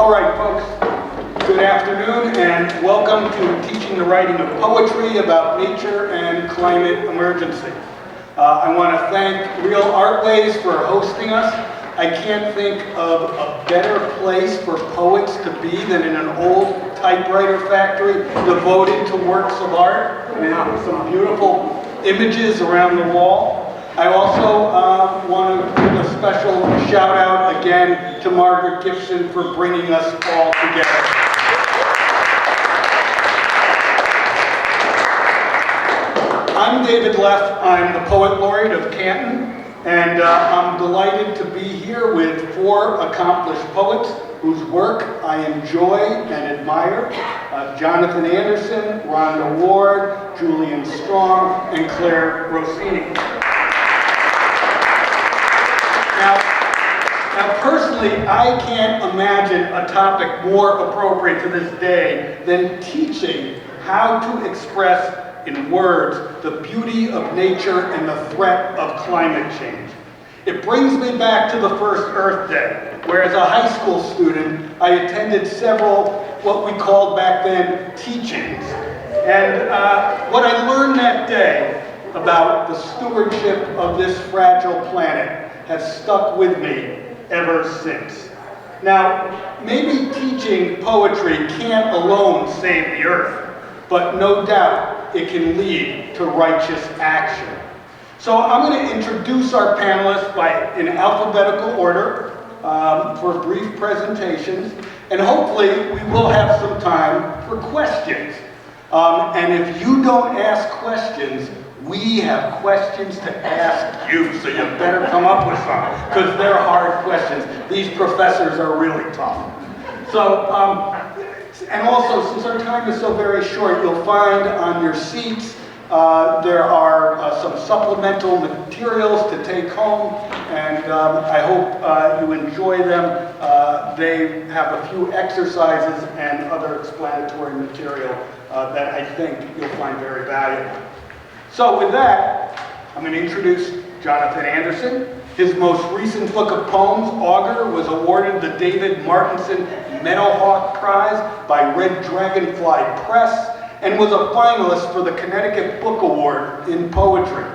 All right, folks, good afternoon and welcome to Teaching the Writing of Poetry about Nature and Climate Emergency. I want to thank Real Artways for hosting us. I can't think of a better place for poets to be than in an old typewriter factory devoted to works of art with some beautiful images around the wall. I also want to give a special shout out again to Margaret Gibson for bringing us all together. I'm David Leff. I'm the Poet Laureate of Canton, and I'm delighted to be here with 4 accomplished poets whose work I enjoy and admire. Jonathan Andersen, Rhonda Ward, Julien and Clare Rossini. Now, personally, I can't imagine a topic more appropriate to this day than teaching how to express in words the beauty of nature and the threat of climate change. It brings me back to the first Earth Day, where as a high school student, I attended several, what we called back then, teachings. And what I learned that day about the stewardship of this fragile planet has stuck with me ever since. Now, maybe teaching poetry can't alone save the earth, but no doubt it can lead to righteous action. So I'm going to introduce our panelists in alphabetical order for brief presentations, and hopefully we will have some time for questions. And if you don't ask questions, we have questions to ask you, so you better come up with some, because they're hard questions. These professors are really tough. So, and also, since our time is so very short, you'll find on your seats there are some supplemental materials to take home, and I hope you enjoy them. They have a few exercises and other explanatory material that I think you'll find very valuable. So with that, I'm going to introduce Jonathan Andersen. His most recent book of poems, Augur, was awarded the David Martinson Meadowhawk Prize by Red Dragonfly Press and was a finalist for the Connecticut Book Award in Poetry.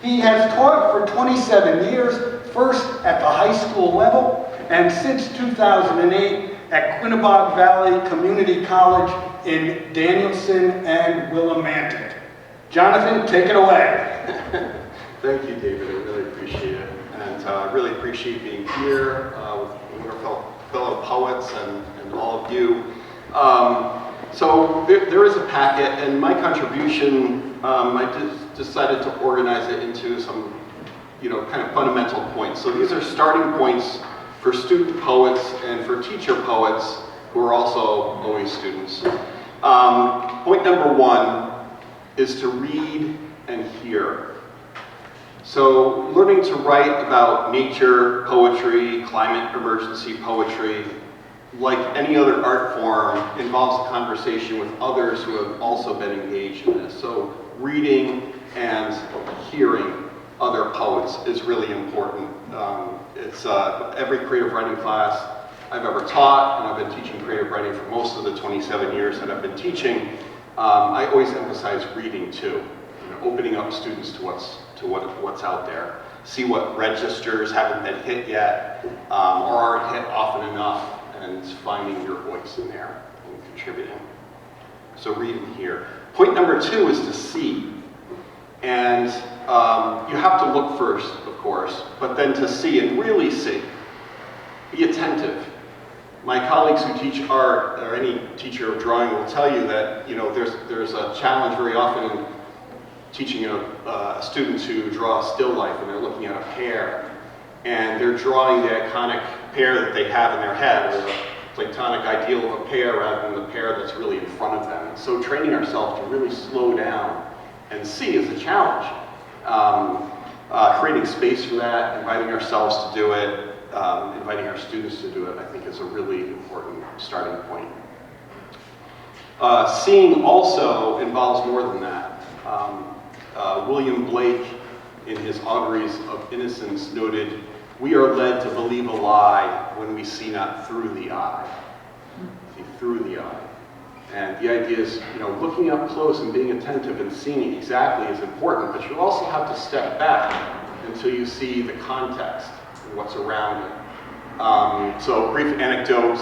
He has taught for 27 years, first at the high school level and since 2008 at Quinebaug Valley Community College in Danielson and Willimantic. Jonathan, take it away. Thank you, David. I really appreciate it. And I really appreciate being here with our fellow poets and all of you. So there is a packet, and my contribution, I decided to organize it into some, kind of fundamental points. So these are starting points for student poets and for teacher poets who are also always students. Point number 1 is to read and hear. So learning to write about nature poetry, climate emergency poetry, like any other art form, involves a conversation with others who have also been engaged in this. So reading and hearing other poets is really important. It's every creative writing class I've ever taught, and I've been teaching creative writing for most of the 27 years that I've been teaching. I always emphasize reading too, opening up students to what's out there. See what registers haven't been hit yet, or aren't hit often enough, and finding your voice in there and contributing. So read and hear. Point number 2 is to see. And you have to look first, of course, but then to see and really see. Be attentive. My colleagues who teach art, or any teacher of drawing, will tell you that there's a challenge very often in teaching students who draw a still life, and they're looking at a pear, and they're drawing the iconic pear that they have in their head, or the Platonic ideal of a pear rather than the pear that's really in front of them. And so training ourselves to really slow down and see is a challenge. Creating space for that, inviting ourselves to do it, inviting our students to do it, I think is a really important starting point. Seeing also involves more than that. William Blake, in his Auguries of Innocence, noted we are led to believe a lie when we see not through the eye. See through the eye. And the idea is, looking up close and being attentive and seeing exactly is important, but you also have to step back until you see the context and what's around it. So brief anecdote,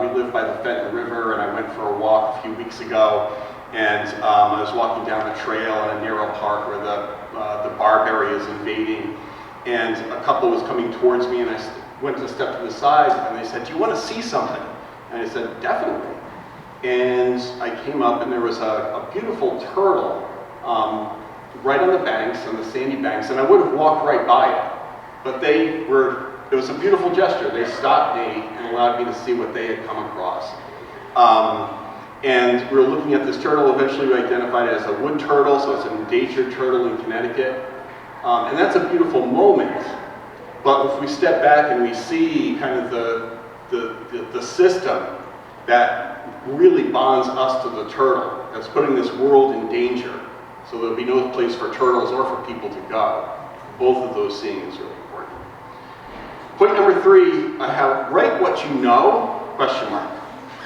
we live by the Fenton River, and I went for a walk a few weeks ago, and I was walking down a trail in a narrow park where the barberry is invading, and a couple was coming towards me, and I went to step to the side, and they said, "Do you want to see something?" And I said, "Definitely." And I came up, and there was a beautiful turtle right on the banks, on the sandy banks, and I would have walked right by it, but it was a beautiful gesture. They stopped me and allowed me to see what they had come across. And we were looking at this turtle. Eventually we identified it as a wood turtle, so it's an endangered turtle in Connecticut. And that's a beautiful moment. But if we step back and we see kind of the system that really bonds us to the turtle, that's putting this world in danger, so there'll be no place for turtles or for people to go. Both of those seeing is really important. Point number 3, I have write what you know, question mark.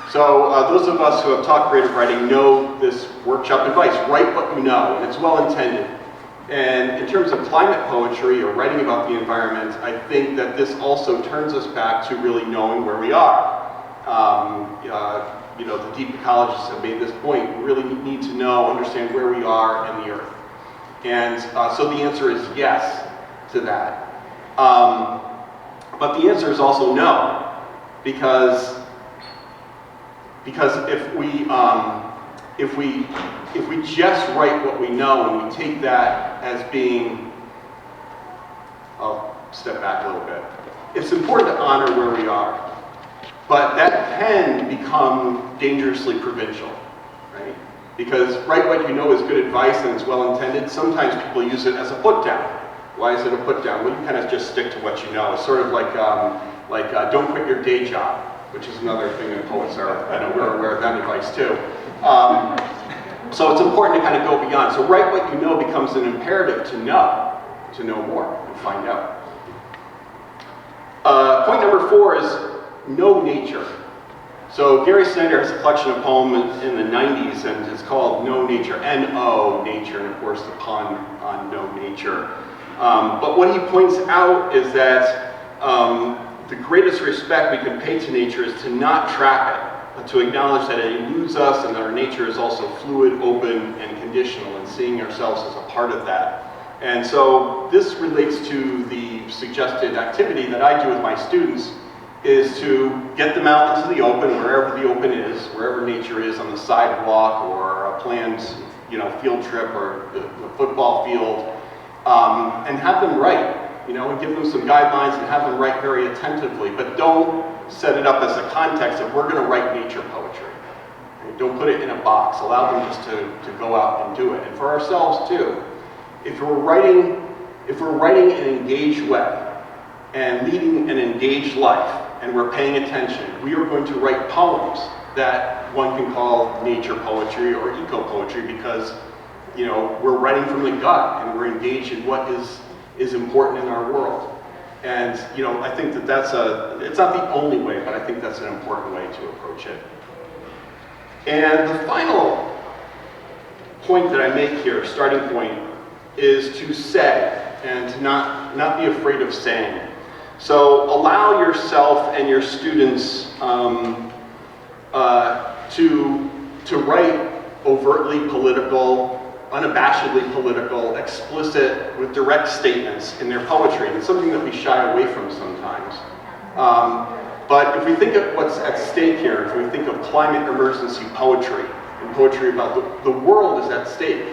So those of us who have taught creative writing know this workshop advice, write what you know, and it's well intended. And in terms of climate poetry or writing about the environment, I think that this also turns us back to really knowing where we are. The deep ecologists have made this point. We really need to understand where we are in the earth. And so the answer is yes to that. But the answer is also no, because if we just write what we know and we take that as being, I'll step back a little bit. It's important to honor where we are, but that can become dangerously provincial, right? Because write what you know is good advice and it's well intended. Sometimes people use it as a put down. Why is it a put down? Well, you kind of just stick to what you know. It's sort of like don't quit your day job, which is another thing that poets are, I know we're aware of that advice too. So it's important to kind of go beyond. So write what you know becomes an imperative to know more and find out. Point number 4 is know nature. So Gary Snyder has a collection of poems in the 90s, and it's called Know Nature, N-O, nature, and of course the pun on know nature. But what he points out is that the greatest respect we can pay to nature is to not trap it, but to acknowledge that it eludes us and that our nature is also fluid, open, and conditional, and seeing ourselves as a part of that. And so this relates to the suggested activity that I do with my students, is to get them out into the open, wherever the open is, wherever nature is, on the sidewalk or a planned field trip or the football field, and have them write. And give them some guidelines and have them write very attentively, but don't set it up as a context of we're going to write nature poetry. Right? Don't put it in a box. Allow them just to go out and do it. And for ourselves too, if we're writing in an engaged way and leading an engaged life, and we're paying attention, we are going to write poems that one can call nature poetry or eco-poetry because, we're writing from the gut and we're engaged in what is important in our world. And, I think it's not the only way, but I think that's an important way to approach it. And the final point that I make here, starting point, is to say and to not be afraid of saying. So allow yourself and your students to write overtly political, unabashedly political, explicit, with direct statements in their poetry. And it's something that we shy away from sometimes. But if we think of what's at stake here, if we think of climate emergency poetry, and poetry about the world is at stake.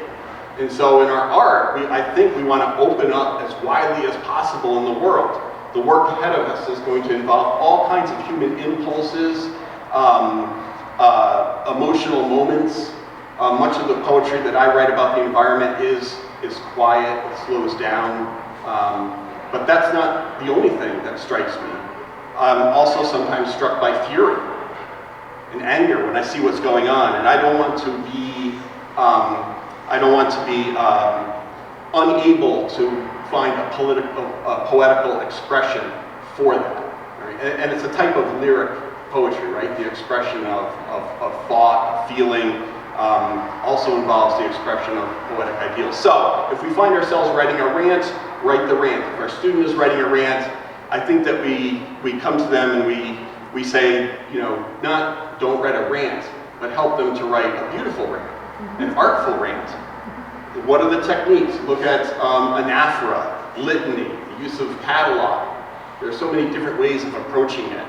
And so in our art, I think we want to open up as widely as possible in the world. The work ahead of us is going to involve all kinds of human impulses, emotional moments. Much of the poetry that I write about the environment is quiet, it slows down. But that's not the only thing that strikes me. I'm also sometimes struck by fury and anger when I see what's going on, and I don't want to be unable to find a poetical expression for that. Right? And it's a type of lyric poetry, right? The expression of thought, of feeling, also involves the expression of poetic ideals. So, if we find ourselves writing a rant, write the rant. If our student is writing a rant, I think that we come to them and we say, you know, not don't write a rant, but help them to write a beautiful rant, an artful rant. What are the techniques? Look at anaphora, litany, the use of catalog. There are so many different ways of approaching it.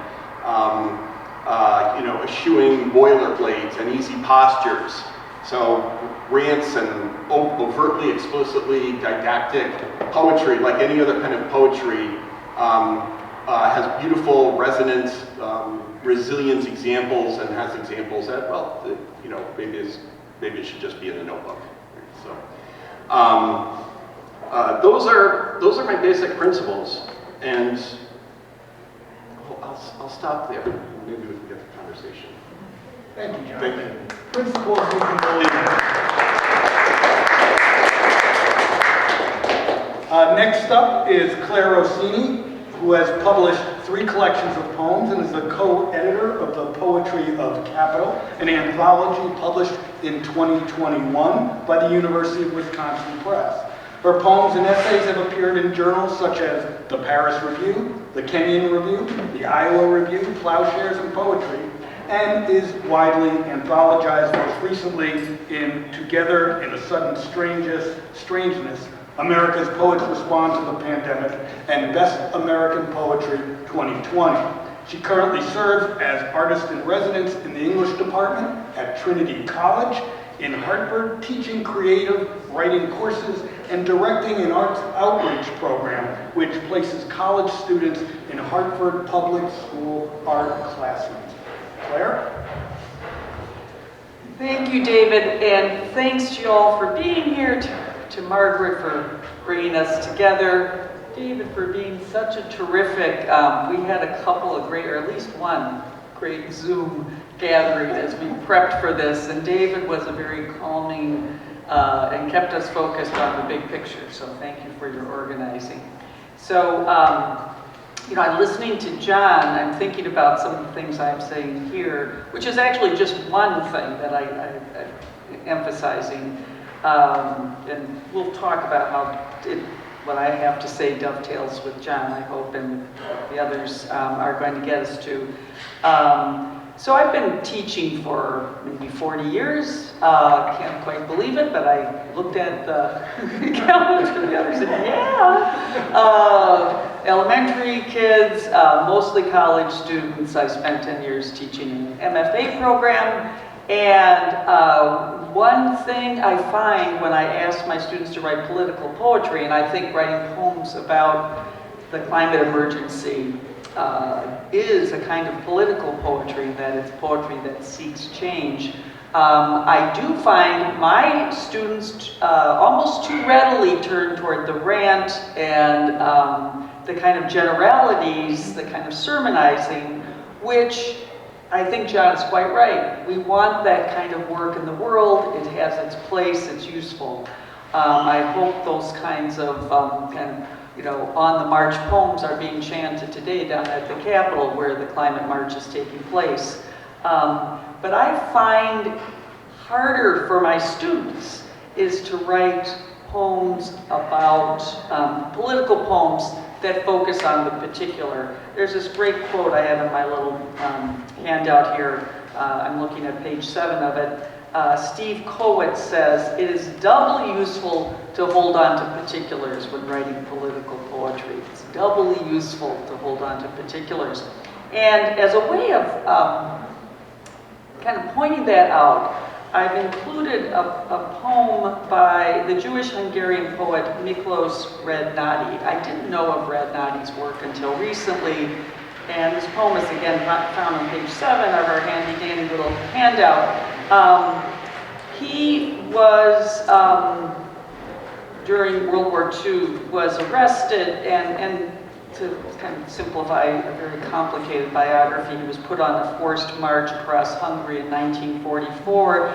You know, eschewing boilerplate and easy postures. So rants and overtly, explicitly didactic poetry, like any other kind of poetry, has beautiful, resonant, resilient examples, and has examples that, well, you know, maybe it should just be in the notebook. So those are my basic principles, and I'll stop there. Maybe we can get the conversation. Thank you, John. Thank you. Principles we can believe in. Next up is Clare Rossini, who has published 3 collections of poems and is the co-editor of the Poetry of Capital, an anthology published in 2021 by the University of Wisconsin Press. Her poems and essays have appeared in journals such as the Paris Review, the Kenyon Review, the Iowa Review, Plowshares and Poetry, and is widely anthologized, most recently in Together in a Sudden Strangeness, America's Poets Respond to the Pandemic, and Best American Poetry 2020. She currently serves as Artist-in-Residence in the English Department at Trinity College in Hartford, teaching creative writing courses and directing an arts outreach program which places college students in Hartford Public School art classrooms. Claire? Thank you, David, and thanks to you all for being here, to Margaret for bringing us together, David for being such a terrific, we had a couple of great, or at least one great Zoom gathering as we prepped for this, and David was a very calming and kept us focused on the big picture, so thank you for your organizing. So, you know, I'm listening to John, I'm thinking about some of the things I'm saying here, which is actually just one thing that I'm emphasizing, and we'll talk about how what I have to say dovetails with John, I hope, and the others are going to get us to. So I've been teaching for maybe 40 years. Can't quite believe it, but I looked at the calendar the other day. Yeah. Elementary kids, mostly college students. I spent 10 years teaching an MFA program. And one thing I find when I ask my students to write political poetry, and I think writing poems about the climate emergency is a kind of political poetry, that it's poetry that seeks change. I do find my students almost too readily turn toward the rant and the kind of generalities, the kind of sermonizing, which I think John's quite right. We want that kind of work in the world. It has its place, it's useful. I hope those kinds of on the march poems are being chanted today down at the Capitol where the climate march is taking place. But I find harder for my students is to write poems about, political poems that focus on the particular. There's this great quote I have in my little handout here. I'm looking at page 7 of it. Steve Kowitz says, "It is doubly useful to hold on to particulars when writing political poetry." It's doubly useful to hold on to particulars. And as a way of kind of pointing that out, I've included a poem by the Jewish-Hungarian poet Miklos Rednadi. I didn't know of Rednadi's work until recently, and this poem is again found on page 7 of our handy-dandy little handout. He was, during World War II, was arrested, and to kind of simplify a very complicated biography, he was put on a forced march across Hungary in 1944,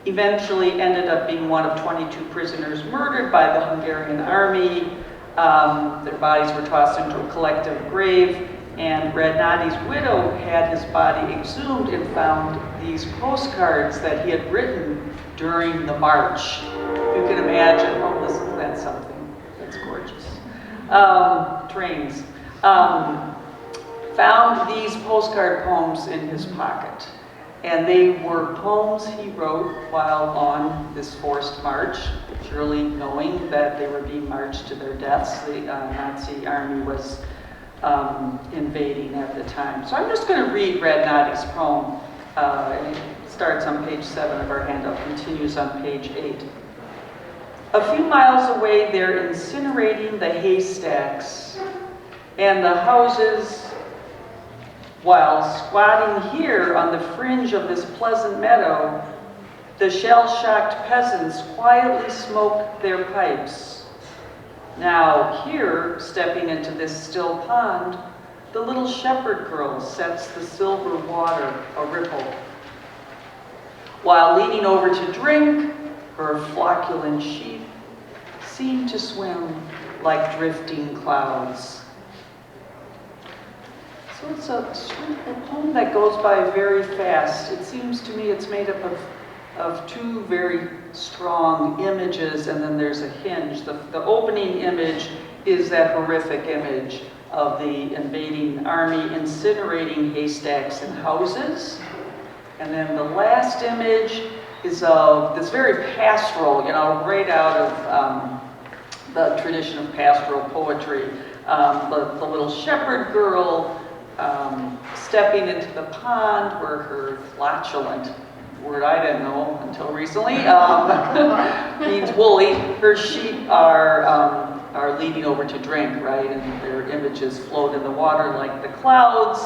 eventually ended up being one of 22 prisoners murdered by the Hungarian army. Their bodies were tossed into a collective grave, and Radnati's widow had his body exhumed and found these postcards that he had written during the march. You can imagine, oh, listen, that's something. That's gorgeous. Trains. Found these postcard poems in his pocket. And they were poems he wrote while on this forced march, surely knowing that they were being marched to their deaths. The Nazi army was invading at the time. So I'm just going to read Radnati's poem. It starts on page 7 of our handout, continues on page 8. A few miles away, they're incinerating the haystacks and the houses, while squatting here on the fringe of this pleasant meadow, the shell-shocked peasants quietly smoke their pipes. Now here, stepping into this still pond, the little shepherd girl sets the silver water a ripple. While leaning over to drink, her flocculent sheep seem to swim like drifting clouds. So it's a poem that goes by very fast. It seems to me it's made up of two very strong images, and then there's a hinge. The opening image is that horrific image of the invading army incinerating haystacks and houses. And then the last image is of this very pastoral, right out of the tradition of pastoral poetry. The little shepherd girl stepping into the pond where her flatulent, word I didn't know until recently, means woolly. Her sheep are leading over to drink, right? And their images float in the water like the clouds.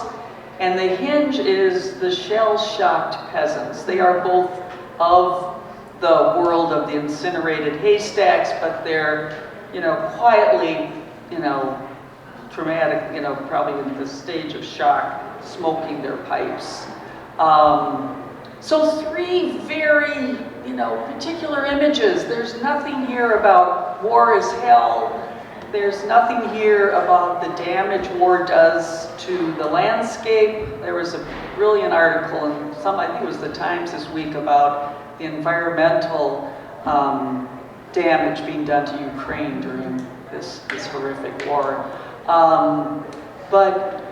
And the hinge is the shell-shocked peasants. They are both of the world of the incinerated haystacks, but they're, quietly, traumatic, probably in the stage of shock, smoking their pipes. So three very, particular images. There's nothing here about war is hell. There's nothing here about the damage war does to the landscape. There was a brilliant article in I think it was the Times this week, about the environmental damage being done to Ukraine during this horrific war. But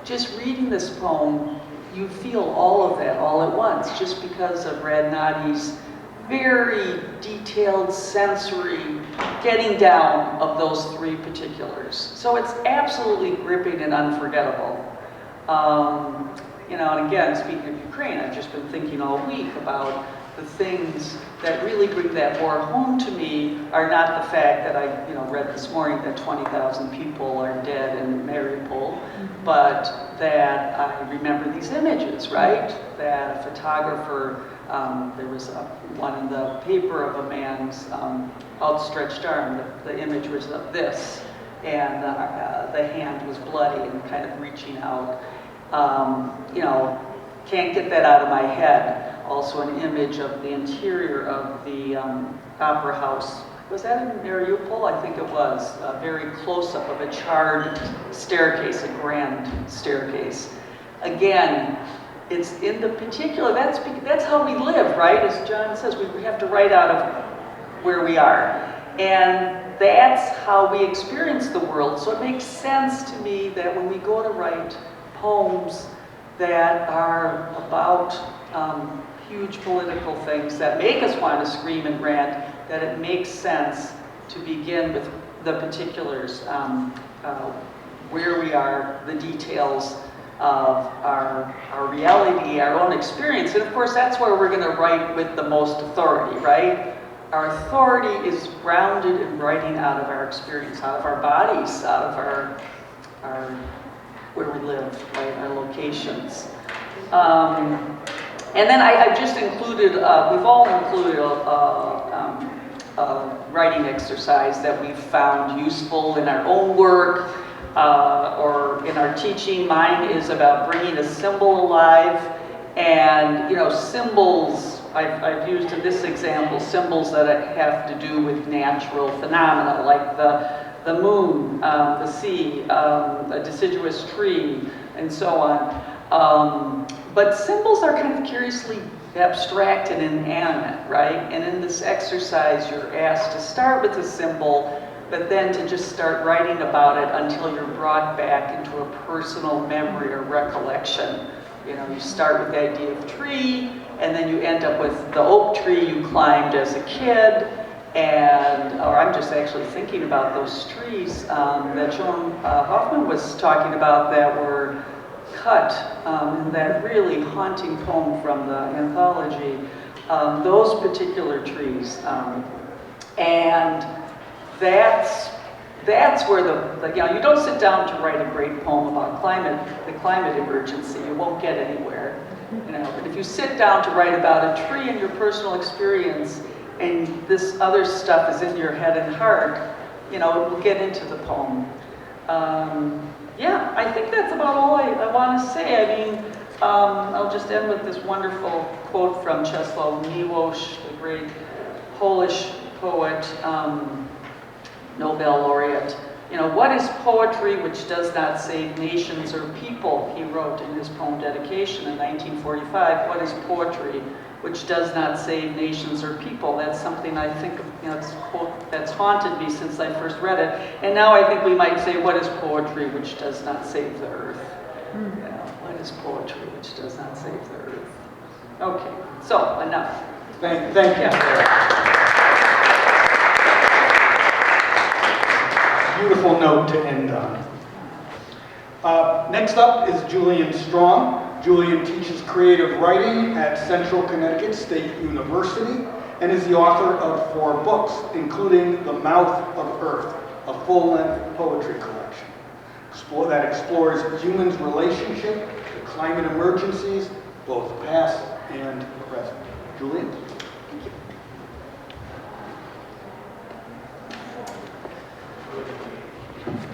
just reading this poem, you feel all of that all at once, just because of Radnati's very detailed sensory getting down of those three particulars. So it's absolutely gripping and unforgettable. And again, speaking of Ukraine, I've just been thinking all week about the things that really bring that war home to me are not the fact that I read this morning that 20,000 people are dead in Mariupol, but that I remember these images, right? That a photographer, there was one in the paper of a man's outstretched arm. The image was of this, and the hand was bloody and kind of reaching out. Can't get that out of my head. Also an image of the interior of the opera house. Was that in Mariupol? I think it was. A very close-up of a charred staircase, a grand staircase. Again, it's in the particular, that's how we live, right? As John says, we have to write out of where we are. And that's how we experience the world. So it makes sense to me that when we go to write poems that are about huge political things that make us want to scream and rant, that it makes sense to begin with the particulars, where we are, the details of our reality, our own experience. And of course, that's where we're going to write with the most authority, right? Our authority is grounded in writing out of our experience, out of our bodies, out of our where we live, right, our locations. And then I've just included, we've all included a writing exercise that we've found useful in our own work or in our teaching. Mine is about bringing a symbol alive. And, symbols, I've used in this example, symbols that have to do with natural phenomena, like the moon, the sea, a deciduous tree, and so on. But symbols are kind of curiously abstract and inanimate, right? And in this exercise, you're asked to start with a symbol, but then to just start writing about it until you're brought back into a personal memory or recollection. You know, you start with the idea of tree, and then you end up with the oak tree you climbed as a kid, or I'm just actually thinking about those trees that Joan Hoffman was talking about that were cut in that really haunting poem from the anthology, those particular trees. And that's where you know, you don't sit down to write a great poem about the climate emergency. You won't get anywhere. You know, but if you sit down to write about a tree and your personal experience, and this other stuff is in your head and heart, you know, it will get into the poem. Yeah, I think that's about all I want to say. I mean, I'll just end with this wonderful quote from Czesław Miłosz, the great Polish poet, Nobel laureate. You know, what is poetry which does not save nations or people? He wrote in his poem Dedication in 1945. What is poetry which does not save nations or people? That's something I think, you know, it's a quote that's haunted me since I first read it. And now I think we might say, what is poetry which does not save the earth? You know, what is poetry which does not save the earth? Okay, so enough. Thank you. Beautiful note to end on. Next up is Julien Strong. Julien teaches creative writing at Central Connecticut State University and is the author of 4 books, including The Mouth of Earth, a full-length poetry collection that explores humans' relationship to climate emergencies, both past and present. Julien.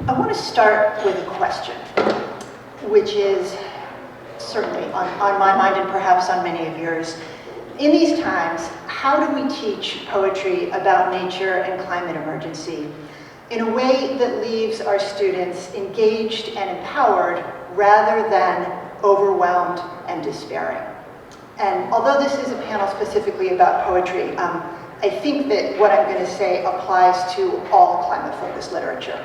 I want to start with a question, which is certainly on my mind and perhaps on many of yours. In these times, how do we teach poetry about nature and climate emergency in a way that leaves our students engaged and empowered rather than overwhelmed and despairing? And although this is a panel specifically about poetry, I think that what I'm going to say applies to all climate-focused literature.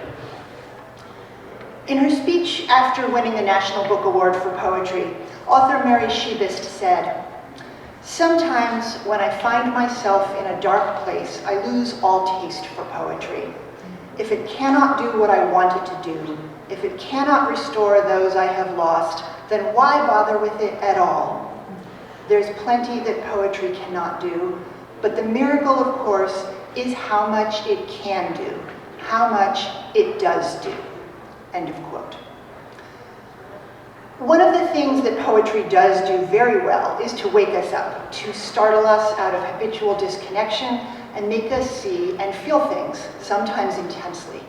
In her speech after winning the National Book Award for Poetry, author Mary Shebist said, "Sometimes when I find myself in a dark place, I lose all taste for poetry. If it cannot do what I want it to do, if it cannot restore those I have lost, then why bother with it at all? There's plenty that poetry cannot do, but the miracle, of course, is how much it can do, how much it does do." End of quote. One of the things that poetry does do very well is to wake us up, to startle us out of habitual disconnection and make us see and feel things, sometimes intensely.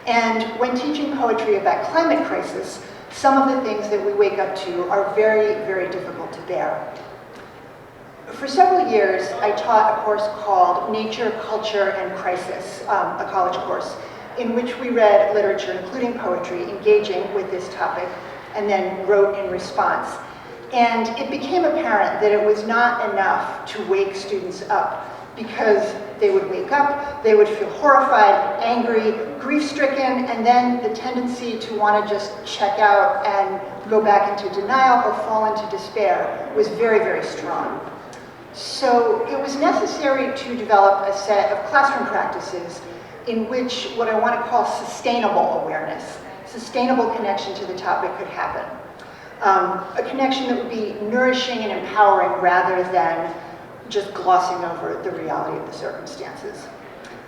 And when teaching poetry about climate crisis, some of the things that we wake up to are very, very difficult to bear. For several years, I taught a course called Nature, Culture, and Crisis, a college course, in which we read literature, including poetry, engaging with this topic, and then wrote in response. And it became apparent that it was not enough to wake students up, because they would wake up, they would feel horrified, angry, grief-stricken, and then the tendency to want to just check out and go back into denial or fall into despair was very, very strong. So it was necessary to develop a set of classroom practices in which what I want to call sustainable awareness, sustainable connection to the topic could happen. A connection that would be nourishing and empowering rather than just glossing over the reality of the circumstances.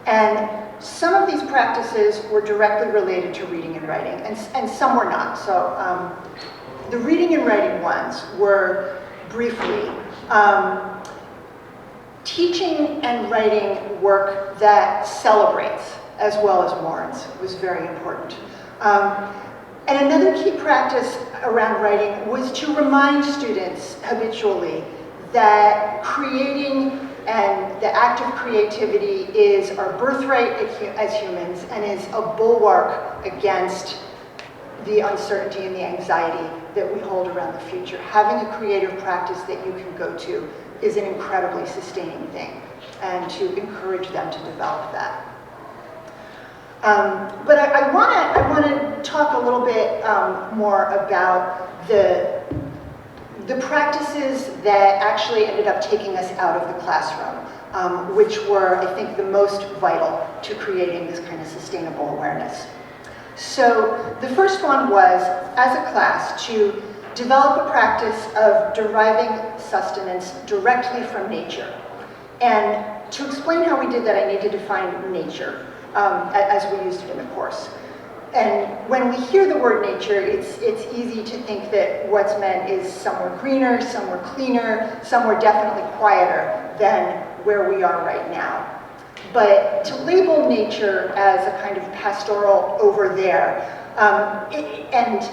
And some of these practices were directly related to reading and writing, and some were not. So the reading and writing ones were briefly teaching and writing work that celebrates as well as mourns was very important. And another key practice around writing was to remind students habitually that creating And the act of creativity is our birthright as humans and is a bulwark against the uncertainty and the anxiety that we hold around the future. Having a creative practice that you can go to is an incredibly sustaining thing, and to encourage them to develop that. But I want to talk a little bit more about the practices that actually ended up taking us out of the classroom, which were, I think, the most vital to creating this kind of sustainable awareness. So the first one was, as a class, to develop a practice of deriving sustenance directly from nature. And to explain how we did that, I need to define nature as we used it in the course. And when we hear the word nature, it's easy to think that what's meant is somewhere greener, somewhere cleaner, somewhere definitely quieter than where we are right now. But to label nature as a kind of pastoral over there, and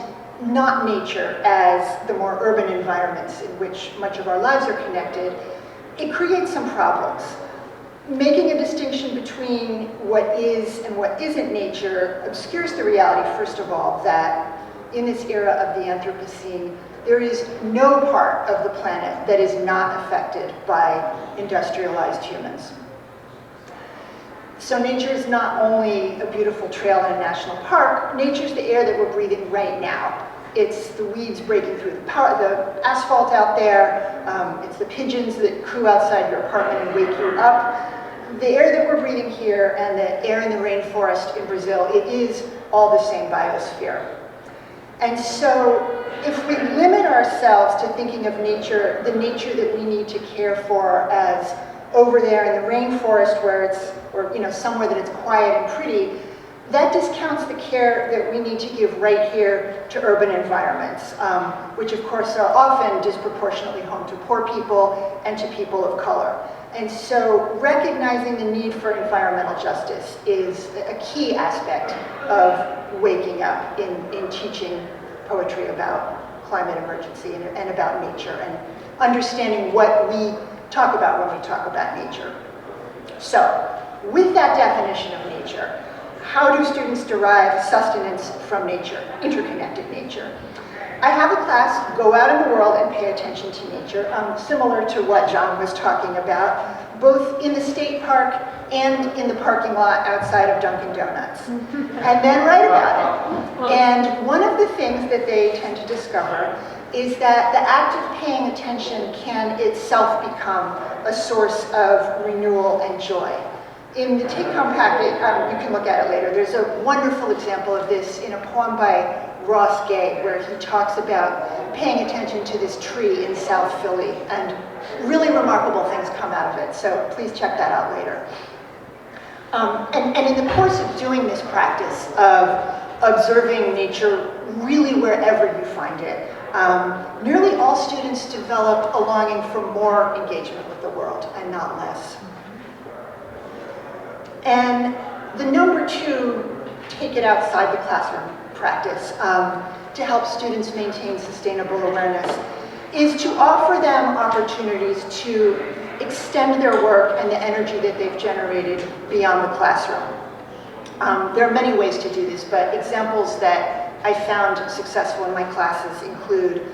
not nature as the more urban environments in which much of our lives are connected, it creates some problems. Making a distinction between what is and what isn't nature obscures the reality, first of all, that in this era of the Anthropocene, there is no part of the planet that is not affected by industrialized humans. So nature is not only a beautiful trail in a national park, nature's the air that we're breathing right now. It's the weeds breaking through the asphalt out there, it's the pigeons that coo outside your apartment and wake you up. The air that we're breathing here and the air in the rainforest in Brazil, it is all the same biosphere. And so if we limit ourselves to thinking of nature, the nature that we need to care for as over there in the rainforest where it's, or somewhere that it's quiet and pretty, that discounts the care that we need to give right here to urban environments, which of course are often disproportionately home to poor people and to people of color. And so recognizing the need for environmental justice is a key aspect of waking up in teaching poetry about climate emergency and about nature, and understanding what we talk about when we talk about nature. So, with that definition of nature, how do students derive sustenance from nature, interconnected nature? I have a class, go out in the world and pay attention to nature, similar to what John was talking about, both in the state park and in the parking lot outside of Dunkin' Donuts, and then write about it. And one of the things that they tend to discover is that the act of paying attention can itself become a source of renewal and joy. In the take-home packet, you can look at it later, there's a wonderful example of this in a poem by Ross Gay, where he talks about paying attention to this tree in South Philly, and really remarkable things come out of it, so please check that out later. And in the course of doing this practice of observing nature really wherever you find it, nearly all students develop a longing for more engagement with the world and not less. And the number two, take it outside the classroom practice to help students maintain sustainable awareness, is to offer them opportunities to extend their work and the energy that they've generated beyond the classroom. There are many ways to do this, but examples that I found successful in my classes include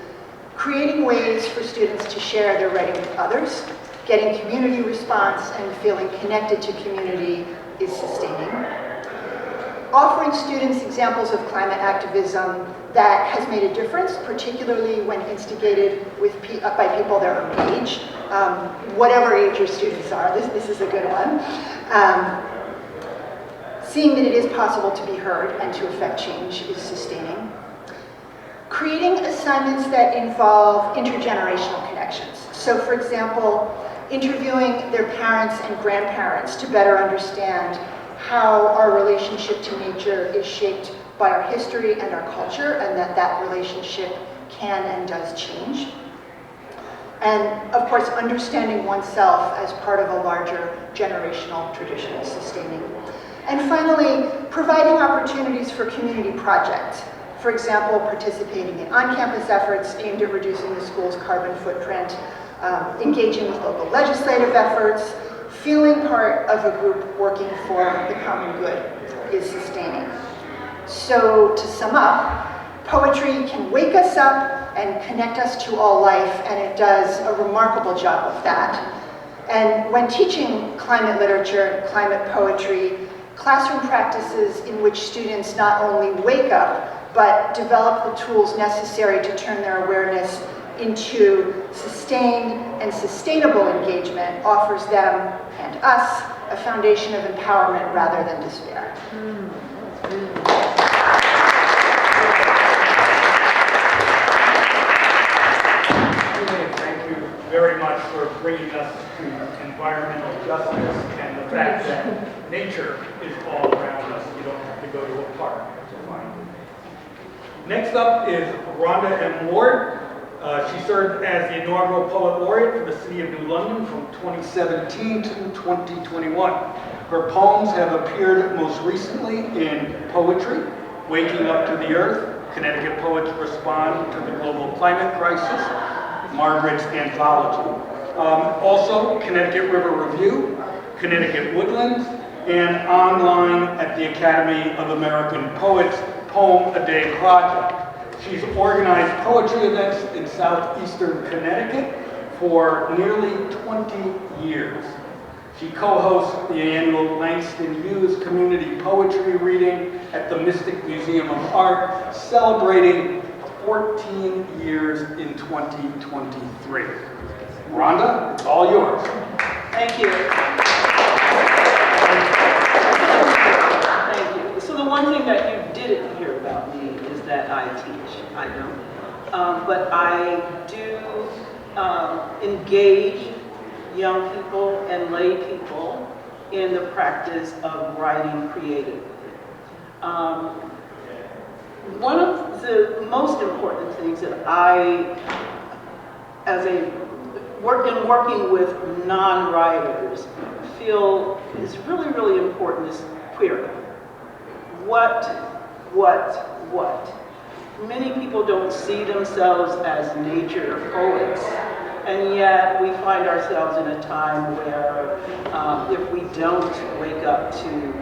creating ways for students to share their writing with others, getting community response and feeling connected to community is sustaining. Offering students examples of climate activism that has made a difference, particularly when instigated by people their own age, whatever age your students are, this is a good one. Seeing that it is possible to be heard and to affect change is sustaining. Creating assignments that involve intergenerational connections. So for example, interviewing their parents and grandparents to better understand how our relationship to nature is shaped by our history and our culture, and that relationship can and does change. And of course, understanding oneself as part of a larger generational tradition is sustaining. And finally, providing opportunities for community projects. For example, participating in on-campus efforts aimed at reducing the school's carbon footprint, engaging with local legislative efforts, feeling part of a group working for the common good is sustaining. So to sum up, poetry can wake us up and connect us to all life, and it does a remarkable job of that. And when teaching climate literature, climate poetry, classroom practices in which students not only wake up, but develop the tools necessary to turn their awareness into sustained and sustainable engagement offers them and us a foundation of empowerment rather than despair. Thank you very much for bringing us to environmental justice and the fact that nature is all around us. You don't have to go to a park to find it. Next up is Rhonda M. Ward. She served as the inaugural Poet Laureate for the City of New London from 2017 to 2021. Her poems have appeared most recently in Poetry, Waking Up to the Earth, Connecticut Poets Respond to the Global Climate Crisis, Margaret's Anthology. Also, Connecticut River Review, Connecticut Woodlands, and online at the Academy of American Poets Poem a Day Project. She's organized poetry events in southeastern Connecticut for nearly 20 years. She co-hosts the annual Langston Hughes Community Poetry Reading at the Mystic Museum of Art, celebrating 14 years in 2023. Rhonda, it's all yours. Thank you. Thank you. So the one thing that you didn't hear about me is that I teach. I don't. But I do engage young people and lay people in the practice of writing creatively. One of the most important things that I, as a working with non-writers, feel is really, really important is query. What? Many people don't see themselves as nature poets, and yet we find ourselves in a time where if we don't wake up to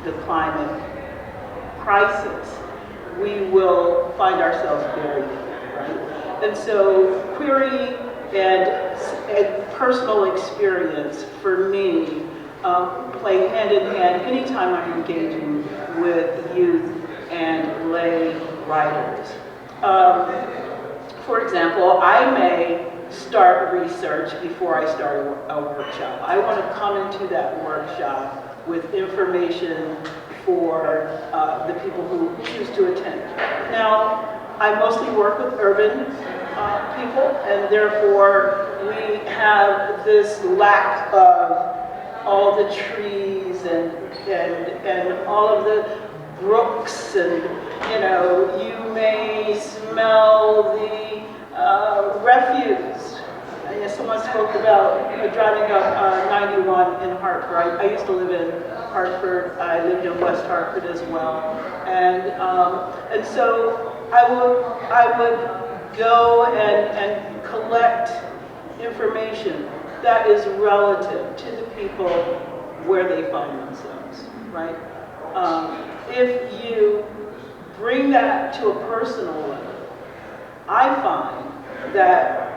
the climate crisis, we will find ourselves buried in it, right? And so query and personal experience for me play hand in hand anytime I'm engaging with youth and lay writers. For example, I may start research before I start a workshop. I want to come into that workshop with information for the people who choose to attend. Now, I mostly work with urban people, and therefore we have this lack of all the trees and all of the brooks, and you may smell the refuse. Someone spoke about driving up 91 in Hartford. I used to live in Hartford. I lived in West Hartford as well, and so I would go and collect information that is relative to the people where they find themselves, right? If you bring that to a personal level, I find that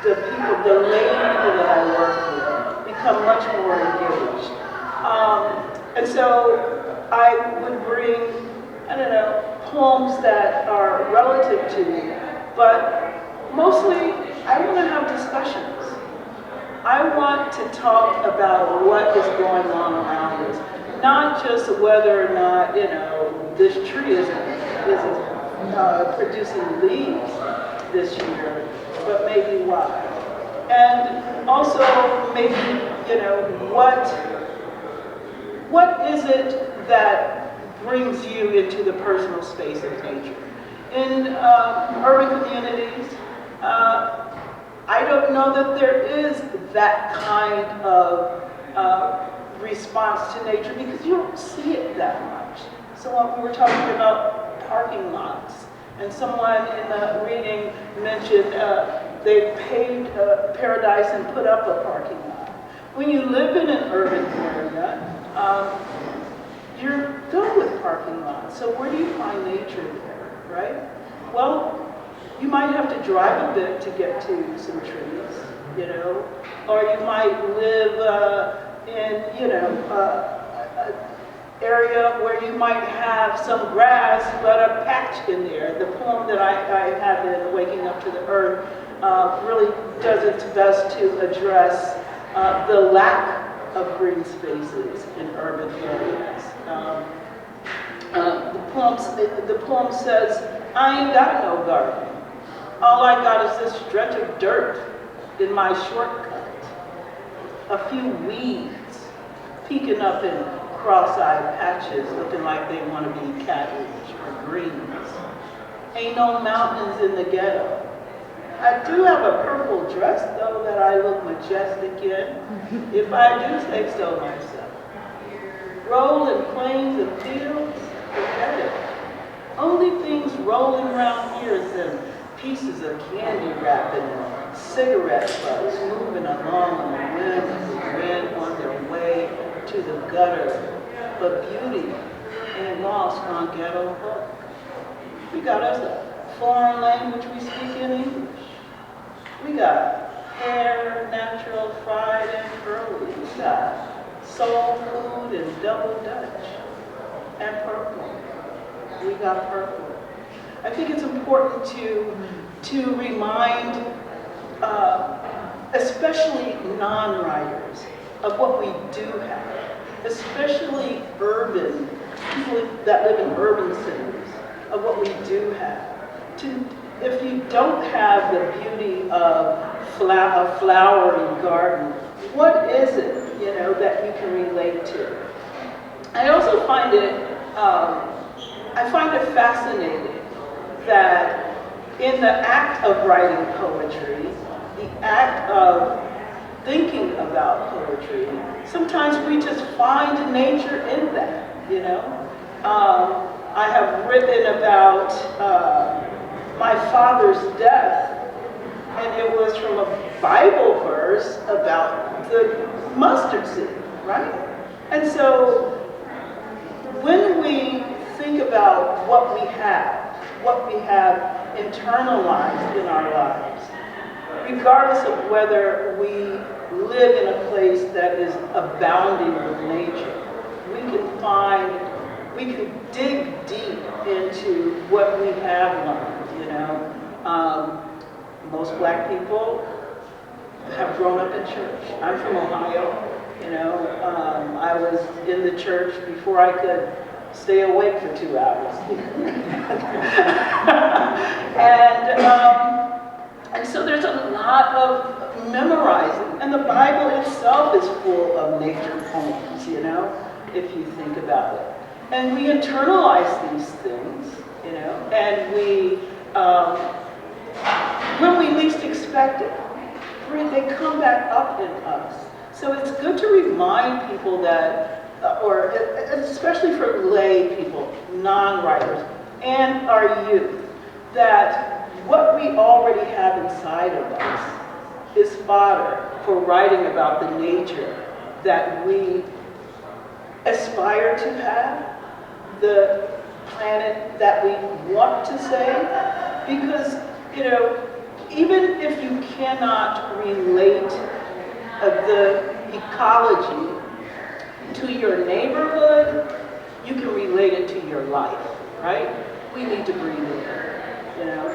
the lay people that I work with become much more engaged. And so I would bring, poems that are relative to me, but mostly I want to have discussions. I want to talk about what is going on around us, not just whether or not, this tree isn't producing leaves this year, but maybe why. And also maybe, what is it that brings you into the personal space of nature? In urban communities, I don't know that there is that kind of response to nature because you don't see it that much. So when we were talking about parking lots, and someone in the reading mentioned they paved Paradise and put up a parking lot. When you live in an urban area, you're filled with parking lots. So where do you find nature there, right? Well, you might have to drive a bit to get to some trees, you know, or you might live in, you know, an area where you might have some grass, but a patch in there. The poem that I have in Waking Up to the Earth really does its best to address the lack of green spaces in urban areas. The poem says, I ain't got no garden. All I got is this stretch of dirt in my shortcut. A few weeds peeking up in cross-eyed patches looking like they want to be cabbage or greens. Ain't no mountains in the ghetto. I do have a purple dress, though, that I look majestic in, if I do say so myself. Rolling plains and fields, forget it. Only things rolling around here is them pieces of candy wrapping and cigarette butts moving along on the wind of the wind on their way to the gutter. But beauty ain't lost on Ghetto Hook. We got us a foreign language we speak in English. We got hair, natural, fried, and curly. We got soul food and double Dutch. And purple. We got purple. I think it's important to remind, especially non-writers, of what we do have, especially urban, people that live in urban centers, of what we do have. If you don't have the beauty of a flowering garden, what is it, you know, that you can relate to? I also find it fascinating that in the act of writing poetry, the act of thinking about poetry, sometimes we just find nature in that, you know? I have written about my father's death, and it was from a Bible verse about the mustard seed, right? And so when we think about what we have internalized in our lives, regardless of whether we live in a place that is abounding with nature, we can dig deep into what we have learned, you know. Most black people have grown up in church. I'm from Ohio, you know. I was in the church before I could stay awake for 2 hours. And so there's a lot of memorizing. And the Bible itself is full of nature poems, you know, if you think about it. And we internalize these things, you know, and we, when we least expect it, they come back up in us. So it's good to remind people that, or especially for lay people, non-writers, and our youth, that what we already have inside of us is fodder for writing about the nature that we aspire to have, the planet that we want to save, because, you know, even if you cannot relate the ecology to your neighborhood, you can relate it to your life, right? We need to breathe in, you know.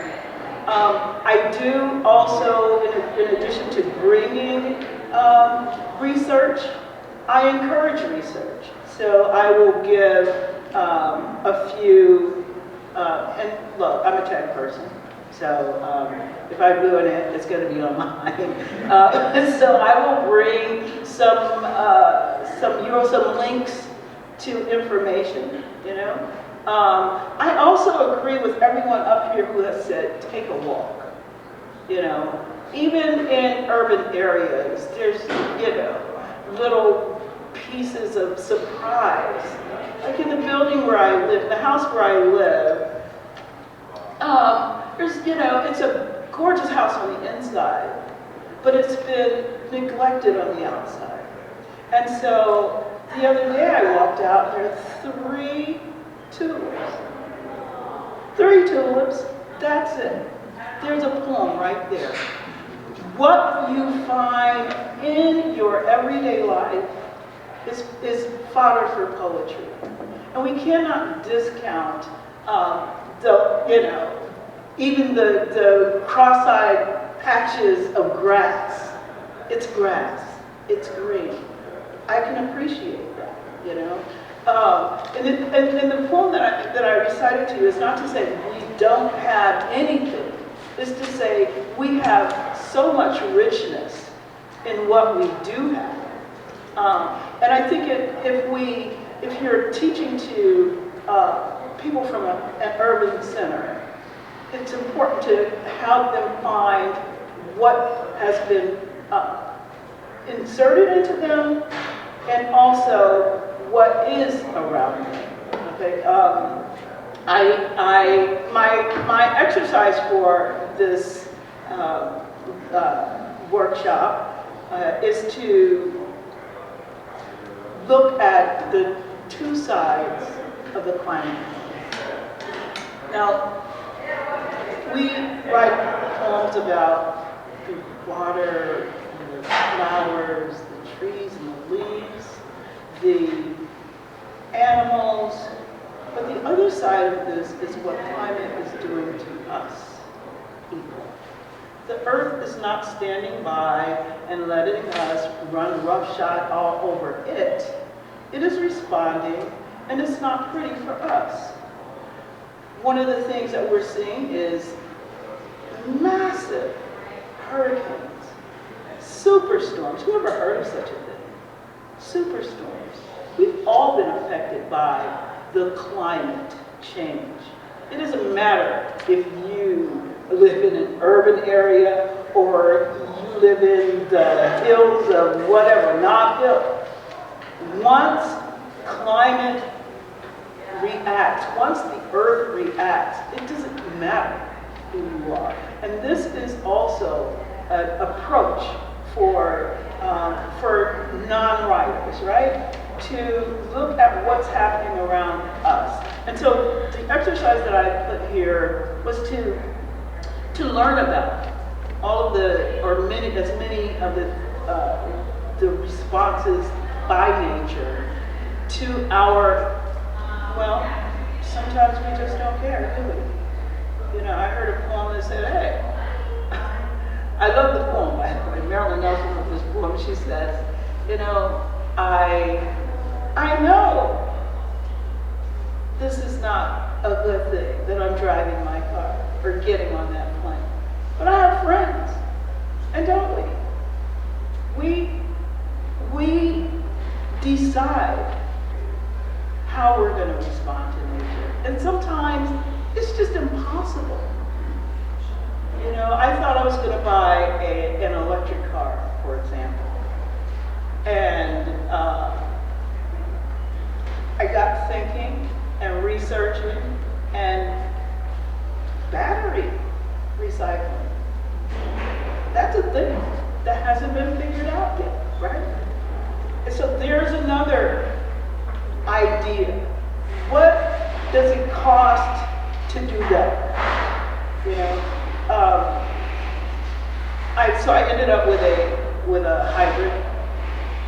I do also, in addition to bringing research, I encourage research. So I will give a few, and look, I'm a tech person, so if I ruin it, it's going to be on mine. So I will bring some links to information, you know. I also agree with everyone up here who has said, take a walk. You know, even in urban areas, there's, you know, little pieces of surprise. Like in the building where I live, the house where I live, there's, you know, it's a gorgeous house on the inside, but it's been neglected on the outside. And so the other day I walked out, and there are 3 tulips. 3 tulips, that's it. There's a poem right there. What you find in your everyday life is fodder for poetry. And we cannot discount even the cross-eyed patches of grass. It's grass, it's green. I can appreciate that, you know. And the poem that I recited to you is not to say we don't have anything. It's to say we have so much richness in what we do have. And I think if you're teaching to people from an urban center, it's important to help them find what has been inserted into them and also what is around them. Okay. My exercise for this workshop is to look at the 2 sides of the climate. Now, we write poems about the water, and the flowers, the trees and the leaves, the animals, but the other side of this is what climate is doing to us, people. The earth is not standing by and letting us run roughshod all over it. It is responding, and it's not pretty for us. One of the things that we're seeing is massive hurricanes, superstorms. Who ever heard of such a thing? Superstorms. We've all been affected by the climate change. It doesn't matter if you live in an urban area or you live in the hills of whatever, Knob Hill. Once climate reacts, once the earth reacts, it doesn't matter who you are. And this is also an approach for non-writers, right? To look at what's happening around us. And so the exercise that I put here was to learn about all of the, or as many of the responses by nature to our, well, sometimes we just don't care, do we? You know, I heard a poem that said, hey, I love the poem, by the way. Marilyn Nelson wrote this poem. She says, you know, I know this is not a good thing that I'm driving my car or getting on that plane, but I have friends, and don't we? We decide how we're going to respond to nature, and sometimes it's just impossible. You know, I thought I was going to buy an electric car, for example, and I got thinking and researching, and battery recycling, that's a thing that hasn't been figured out yet, right? And so there's another idea. What does it cost to do that? You know, so I ended up with a hybrid,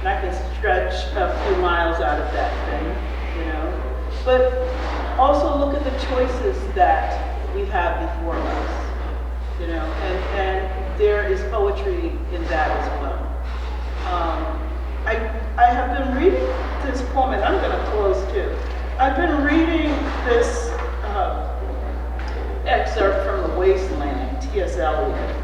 and I can stretch a few miles out of that thing, you know. But also look at the choices that we have before us, you know, and there is poetry in that as well. I have been reading this poem, and I'm going to close too. I've been reading this excerpt from The Wasteland, T.S. Eliot.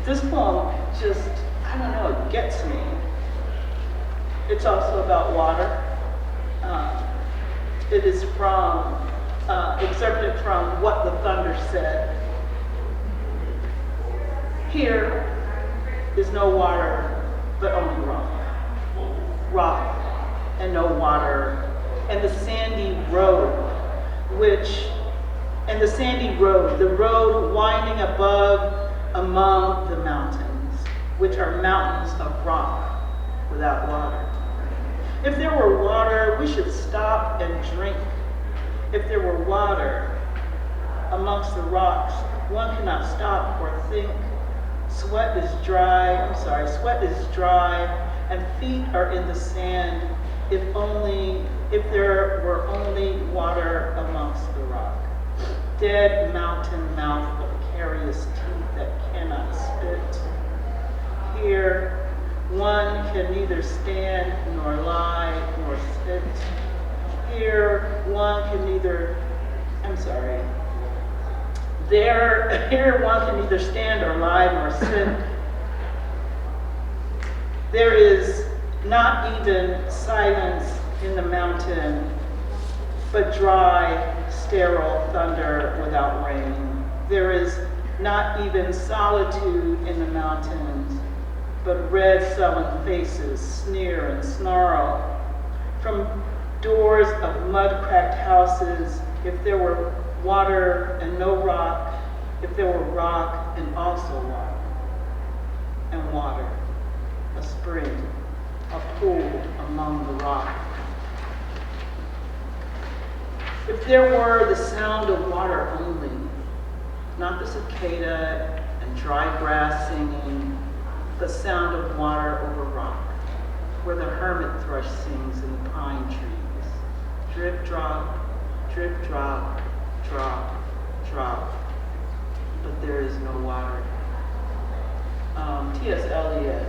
This poem just, I don't know, it gets me. It's also about water. It is from, excerpted from What the Thunder Said. Here is no water, but only rock. Rock and no water, and the sandy road and the sandy road, the road winding above among the mountains, which are mountains of rock without water. If there were water, we should stop and drink. If there were water amongst the rocks, one cannot stop or think. Sweat is dry, and feet are in the sand, if there were only water amongst the rock. Dead mountain mouth of carious teeth that cannot spit. Here, one can neither stand nor lie nor sit. Here, one can neither, here one can neither stand or lie nor sit. There is not even silence in the mountain, but dry, sterile thunder without rain. There is not even solitude in the mountains, but red sullen faces sneer and snarl. From doors of mud-cracked houses, if there were water and no rock, if there were rock and also water, and water, a spring, a pool among the rock. If there were the sound of water only, not the cicada and dry grass singing, but sound of water over rock, where the hermit thrush sings in the pine trees. Drip, drop, drip, drop, drop, drop, but there is no water. T.S. Eliot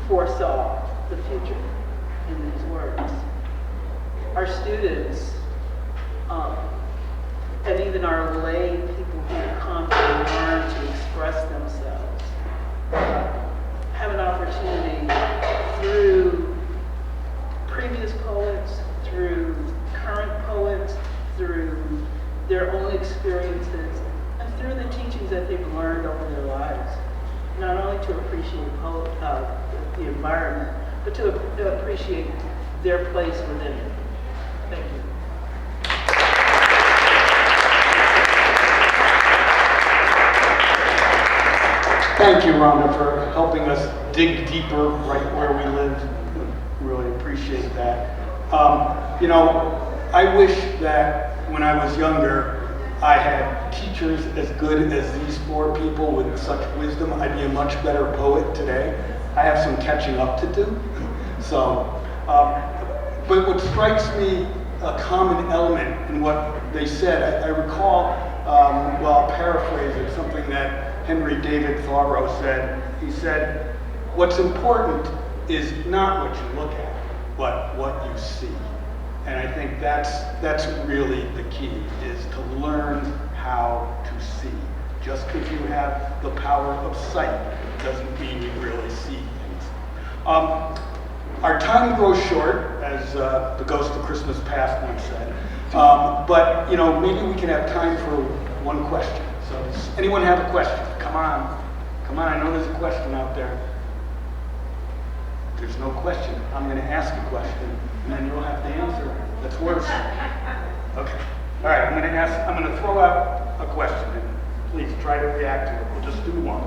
foresaw the future in these words. Our students, and even our lay people who come to learn to express themselves, have an opportunity through previous poets, through current poets, through their own experiences, and through the teachings that they've learned over their lives, not only to appreciate the environment, but to appreciate their place within it. Thank you. Thank you, Rhonda, for helping us dig deeper right where we live. Really appreciate that. I wish that when I was younger, I had teachers as good as these four people with such wisdom. I'd be a much better poet today. I have some catching up to do. But what strikes me, a common element in what they said, I recall, I'll paraphrase it, something that Henry David Thoreau said. He said, what's important is not what you look at, but what you see. And I think that's really the key, is to learn how to see. Just because you have the power of sight doesn't mean you really see things. Our time grows short, as the Ghost of Christmas Past once said. But maybe we can have time for one question. So does anyone have a question? Come on, I know there's a question out there. There's no question. I'm going to ask a question, and then you'll have to answer. That's worse. Okay. All right. I'm going to throw out a question, and please try to react to it. We'll just do one.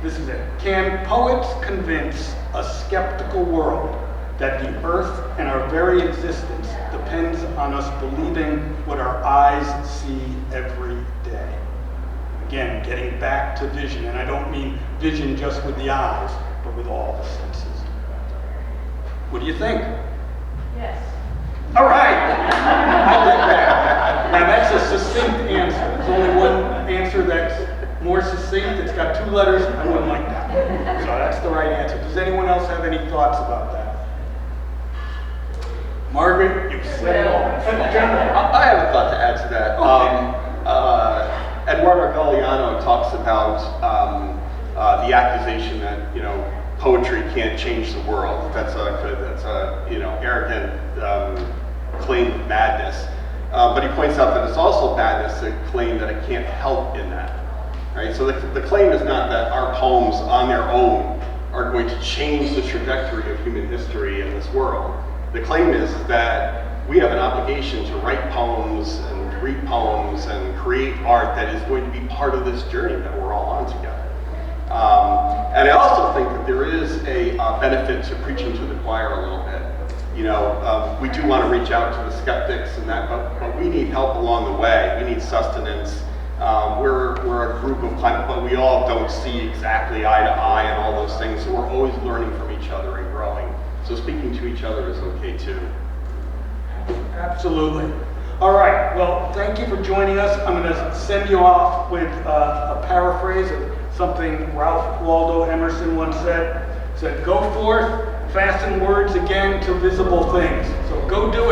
This is it. Can poets convince a skeptical world that the earth and our very existence depends on us believing what our eyes see every day? Again, getting back to vision, and I don't mean vision just with the eyes, but with all the senses. What do you think? Yes. All right. I like that. Now that's a succinct answer. There's only one answer that's more succinct. It's got two letters. I wouldn't like that. So that's the right answer. Does anyone else have any thoughts about that? Margaret, you said it all. I have a thought to add to that. Eduardo Galeano talks about the accusation that poetry can't change the world. That's a arrogant claim of madness. But he points out that it's also madness to claim that it can't help in that. Right? So the claim is not that our poems on their own are going to change the trajectory of human history in this world. The claim is that we have an obligation to write poems and read poems and create art that is going to be part of this journey that we're all on together. And I also think that there is a benefit to preaching to the choir a little bit. You know, we do want to reach out to the skeptics and that, but we need help along the way. We need sustenance. We're a group of climate, but we all don't see exactly eye to eye and all those things. So we're always learning from each other and growing. So speaking to each other is okay too. Absolutely. All right, well, thank you for joining us. I'm going to send you off with a paraphrase of something Ralph Waldo Emerson once said, go forth, fasten words again to visible things. So go do it.